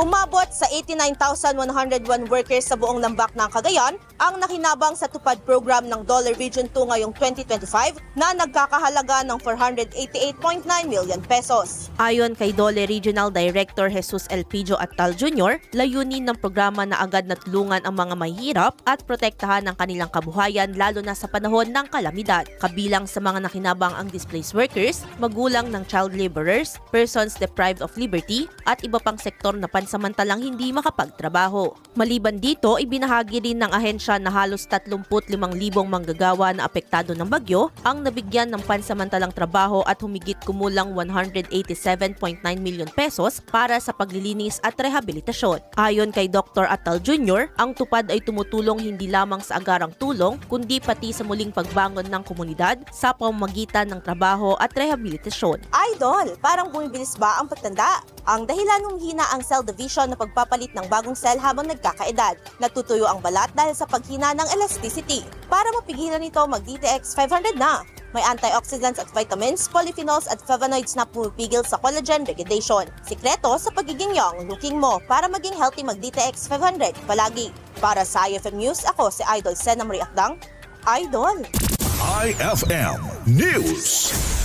Umabot sa 89,101 workers sa buong lambak ng Cagayan ang nakinabang sa tupad program ng Dollar Region 2 ngayong 2025 na nagkakahalaga ng 488.9 million pesos. Ayon kay Dole Regional Director Jesus Elpidio Attal Jr., layunin ng programa na agad na tulungan ang mga mahihirap at protektahan ang kanilang kabuhayan lalo na sa panahon ng kalamidad. Kabilang sa mga nakinabang ang displaced workers, magulang ng child laborers, persons deprived of liberty at iba pang sektor na pansamantalang hindi makapagtrabaho. Maliban dito, ibinahagi rin ng ahensya na halos 35,000 manggagawa na apektado ng bagyo ang nabigyan ng pansamantalang trabaho at humigit kumulang 187.9 million pesos para sa paglilinis at rehabilitasyon. Ayon kay Dr. Attal Jr., ang tupad ay tumutulong hindi lamang sa agarang tulong kundi pati sa muling pagbangon ng komunidad sa pamamagitan ng trabaho at rehabilitasyon. Idol, parang bumibilis ba ang pagtanda? Ang dahilan ng hina ang cell division na pagpapalit ng bagong cell habang nagkakaedad. Natutuyo ang balat dahil sa paghina ng elasticity. Para mapigilan ito, mag-DTX 500 na. May antioxidants at vitamins, polyphenols at flavonoids na pumipigil sa collagen degradation. Sikreto sa pagiging young looking mo para maging healthy mag-DTX 500 palagi. Para sa IFM News, ako si Idol Sena Marie Akdang. Idol! IFM News.